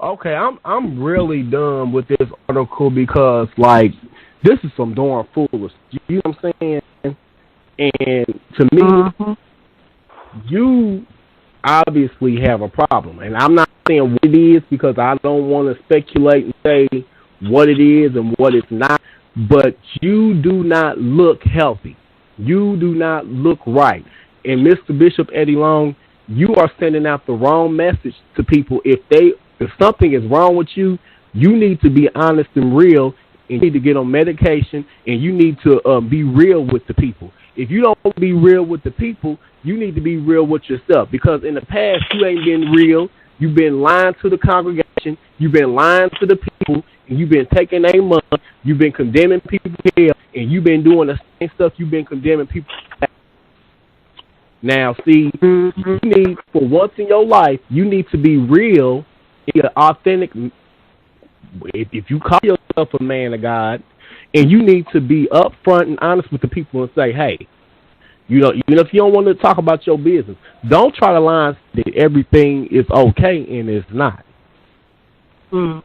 Okay, I'm really done with this article because like this is some darn foolish. You know what I'm saying? And to me, Mhm. you obviously have a problem, and I'm not saying what it is because I don't want to speculate and say what it is and what it's not. But you do not look healthy. You do not look right. And Mr. Bishop Eddie Long, you are sending out the wrong message to people. If something is wrong with you, you need to be honest and real, and you need to get on medication, and you need to be real with the people. If you don't be real with the people, you need to be real with yourself because in the past you ain't been real. You've been lying to the congregation. You've been lying to the people, and you've been taking their money. You've been condemning people to hell, and you've been doing the same stuff you've been condemning people to. Now, see, you Mhm. need, for once in your life, you need to be real, be an authentic. If you call yourself a man of God, and you need to be upfront and honest with the people and say, hey, even if you don't want to talk about your business, don't try to lie that everything is okay and it's not. Mhm.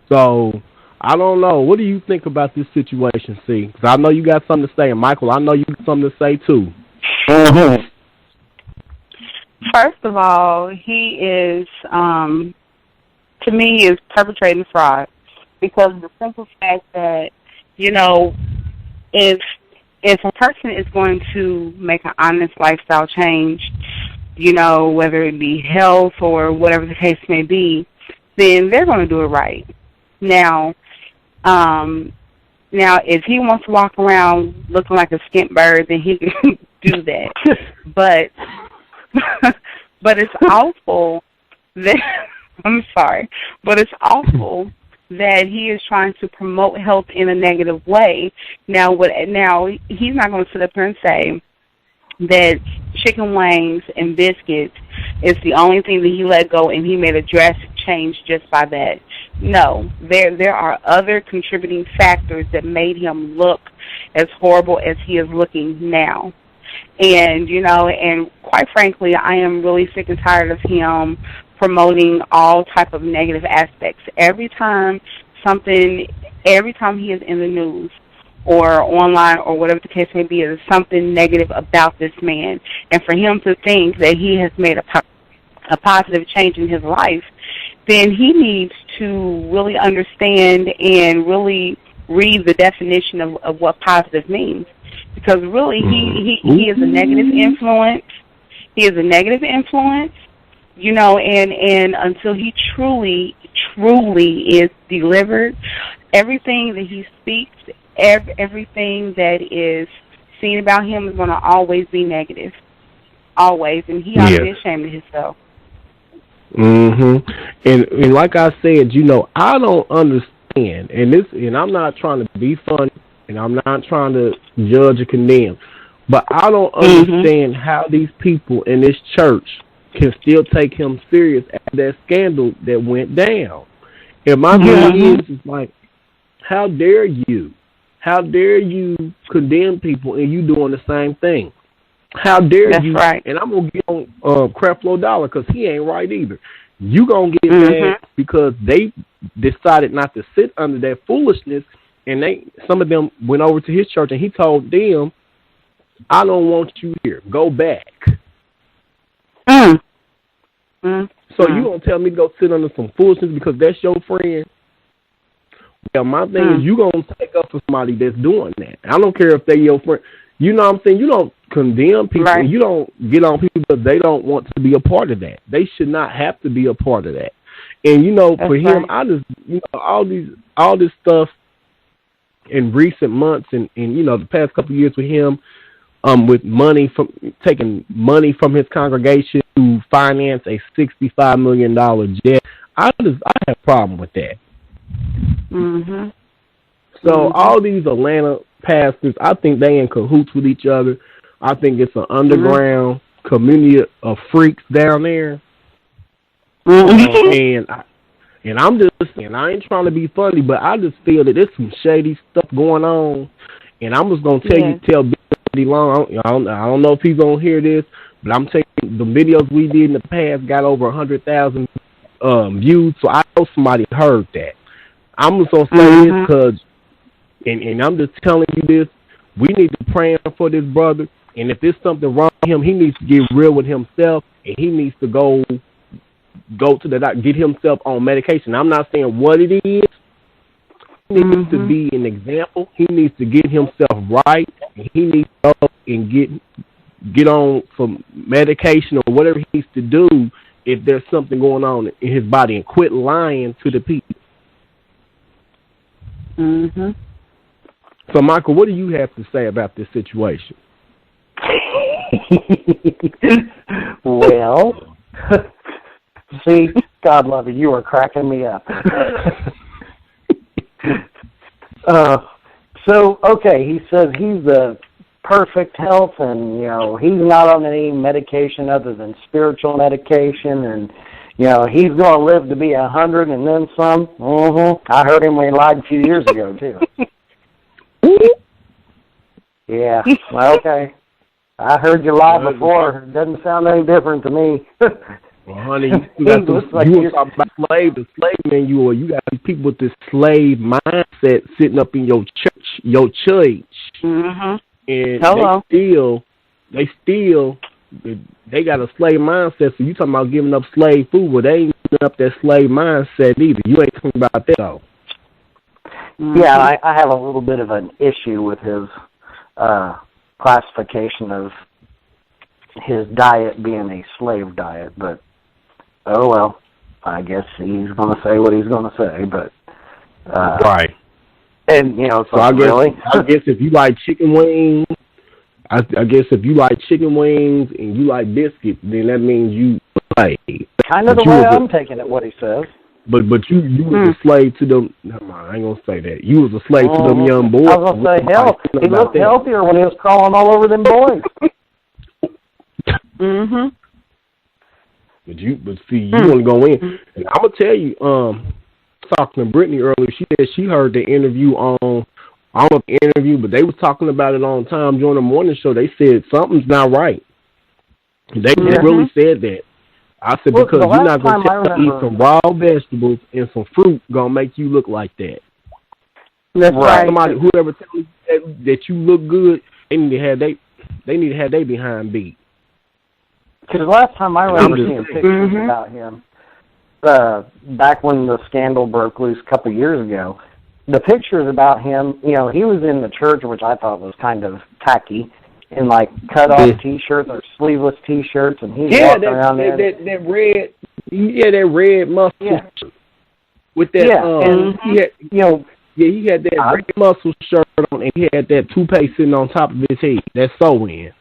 So, I don't know. What do you think about this situation, C? Because I know you got something to say, and Michael, I know you got something to say too. Mhm. First of all, he is, to me, is perpetrating fraud because the simple fact that, you know, if if a person is going to make an honest lifestyle change, you know, whether it be health or whatever the case may be, then they're going to do it right. Now, um, now if he wants to walk around looking like a skint bird, then he can do that. But but it's awful that I'm sorry, but it's awful that he is trying to promote health in a negative way. Now, now he's not going to sit up here and say that chicken wings and biscuits is the only thing that he let go, and he made a drastic change just by that. No, there are other contributing factors that made him look as horrible as he is looking now. And, you know, and quite frankly, I am really sick and tired of him promoting all type of negative aspects. Every time he is in the news or online or whatever the case may be, there's something negative about this man. And for him to think that he has made a positive change in his life, then he needs to really understand and really read the definition of what positive means. Because really, he is a negative influence. He is a negative influence, you know, and until he truly is delivered, everything that he speaks, everything that is seen about him is going to always be negative, always, and he ought to be ashamed of himself. And like I said, you know, I don't understand, and I'm not trying to be funny, and I'm not trying to judge or condemn, but I don't understand how these people in this church can still take him serious after that scandal that went down. And my thing is like, how dare you? How dare you condemn people and you doing the same thing? How dare That's you? right. And I'm going to get on Creflo Dollar because he ain't right either. You going to get mad because they decided not to sit under that foolishness, and some of them went over to his church and he told them, I don't want you here. Go back. So you going to tell me to go sit under some foolishness because that's your friend? Well, my thing is you going to take up for somebody that's doing that. I don't care if they your friend. You know what I'm saying? You don't condemn people. Right. You don't get on people because they don't want to be a part of that. They should not have to be a part of that. And, you know, that's for him, right. I just, you know, all this stuff in recent months and you know, the past couple of years with him, with taking money from his congregation to finance a $65 million jet. I have a problem with that. So all these Atlanta pastors, I think they in cahoots with each other. I think it's an underground community of freaks down there. And I ain't trying to be funny, but I just feel that there's some shady stuff going on. And I'm just gonna tell Billy Long. I don't know if he's gonna hear this, but I'm telling you, the videos we did in the past got over 100,000 viewed, so I know somebody heard that. I'm just gonna say this because, and I'm just telling you this. We need to pray for this brother, and if there's something wrong with him, he needs to get real with himself, and he needs to go to the doctor, get himself on medication. I'm not saying what it is. He needs to be an example. He needs to get himself right, and he needs to go and get on some medication or whatever he needs to do if there's something going on in his body, and quit lying to the people. So, Michael, what do you have to say about this situation? Well, see, God love you are cracking me up. So, okay, he says he's the perfect health, and, he's not on any medication other than spiritual medication, and, he's going to live to be 100 and then some. I heard him when he lied a few years ago, too. Yeah, well, okay. I heard you lie before. It doesn't sound any different to me. Well, honey, you were talking about the slave manual. You got these people with this slave mindset sitting up in your church. And they got a slave mindset. So you talking about giving up slave food? Well, they ain't giving up that slave mindset either. You ain't talking about that though. Yeah, I have a little bit of an issue with his classification of his diet being a slave diet, but oh well, I guess he's going to say what he's going to say, but right. And so I guess if you like chicken wings, I guess if you like chicken wings and you like biscuits, then that means you slave. Kind of the way I'm taking it, what he says. But you was a slave to them. Never mind, I ain't gonna say that. You was a slave to them young boys. I was gonna say, hell, he looked healthier when he was crawling all over them boys. But see, you want to go in, and I'm gonna tell you. Talking to Brittany earlier, she said she heard the interview on. I don't know the interview, but they was talking about it on time during the morning show. They said something's not right. They really said that. I said, because you're not going to eat some raw vegetables and some fruit going to make you look like that. That's right. Somebody, whoever tells you that you look good, they need to have their behind beat. Because the last time I remember seeing pictures about him, back when the scandal broke loose a couple years ago, the pictures about him, he was in the church, which I thought was kind of tacky, in like cut-off T-shirts or sleeveless T-shirts, and he's walking around there. that red muscle shirt with that. He had that red muscle shirt on, and he had that toupee sitting on top of his head. That's sew-in,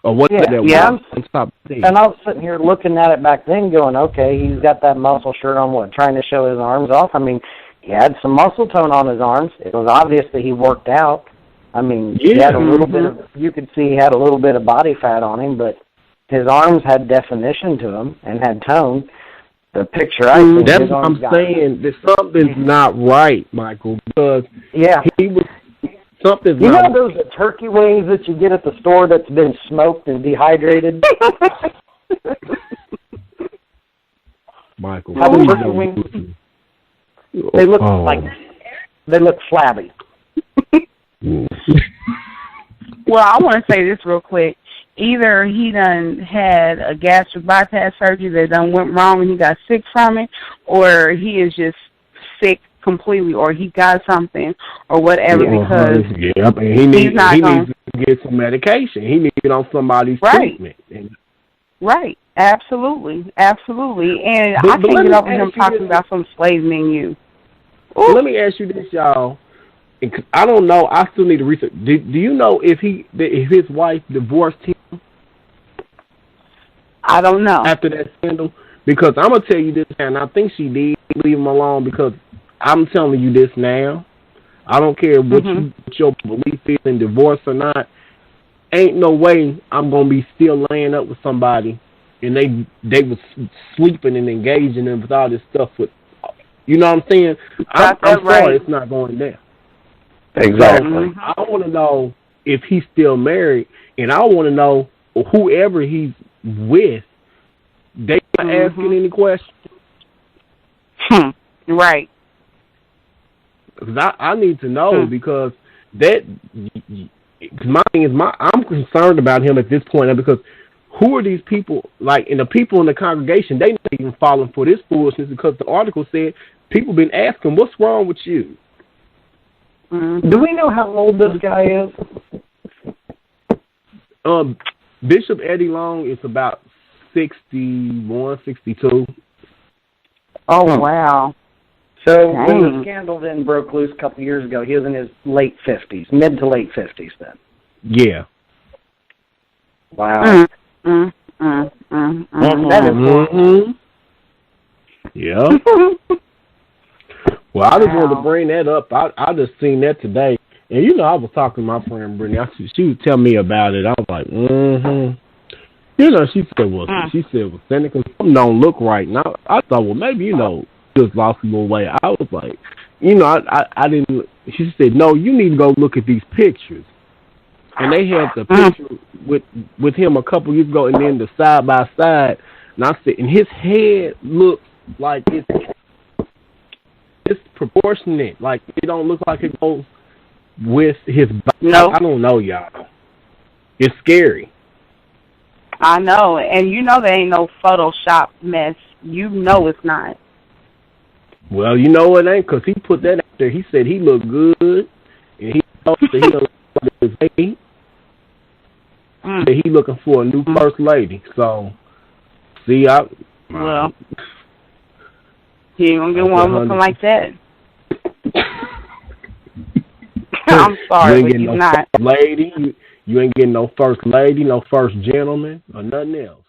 or what that was on top of his head. And I was sitting here looking at it back then, going, okay, he's got that muscle shirt on, trying to show his arms off. I mean, he had some muscle tone on his arms. It was obvious that he worked out. I mean, he had a little bit of, you could see he had a little bit of body fat on him, but his arms had definition to them and had tone. The picture I think that's what I'm saying. That something's not right, Michael, because he was something's not right. You know those turkey wings that you get at the store that's been smoked and dehydrated? Michael, turkey wings, they look they look flabby. Well, I want to say this real quick. Either he done had a gastric bypass surgery that done went wrong and he got sick from it, or he is just sick completely, or he got something, or whatever, because and he needs to get some medication. He needs to get on somebody's treatment. Right, absolutely. And I can't get over him talking about some slave menu. Let me ask you this, y'all. I don't know. I still need to research. Do you know if his wife divorced him? I don't know. After that scandal? Because I'm going to tell you this, and I think she did leave him alone, because I'm telling you this now. I don't care what your belief is in divorce or not. Ain't no way I'm going to be still laying up with somebody and they was sleeping and engaging in with all this stuff with, you know what I'm saying? I'm sorry, it's not going down. Exactly. So, I want to know if he's still married, and I want to know whoever he's with, they not asking any questions. Right. Because I need to know because that. Cause my thing is, I'm concerned about him at this point because who are these people? Like, and the people in the congregation, they not even falling for this foolishness because the article said people been asking, "What's wrong with you?" Do we know how old this guy is? Bishop Eddie Long is about 61, 62. Oh, wow. So when the scandal then broke loose a couple years ago, he was in his late 50s, mid to late 50s then. Yeah. Wow. That is Yeah. Well, I just wanted to bring that up. I just seen that today. And, you know, I was talking to my friend, Brittany. She was telling me about it. I was like, You know, she said, well, Seneca, something don't look right. Now, I thought, well, maybe, you know, just lost a little weight. I was like, you know, I didn't. She said, no, you need to go look at these pictures. And they had the picture with him a couple years ago, and then the side by side. And I said, and his head looks like it's proportionate. Like it don't look like it goes with his body. No. I don't know, y'all. It's scary. I know, and you know there ain't no Photoshop mess. You know it's not. Well, you know it ain't, because he put that out there. He said he looked good, and he told that he don't look his age. That he looking for a new first lady. So, see, well, he ain't gonna get one looking like that. I'm sorry, but he's not. Lady, you ain't getting no first lady, no first gentleman, or nothing else.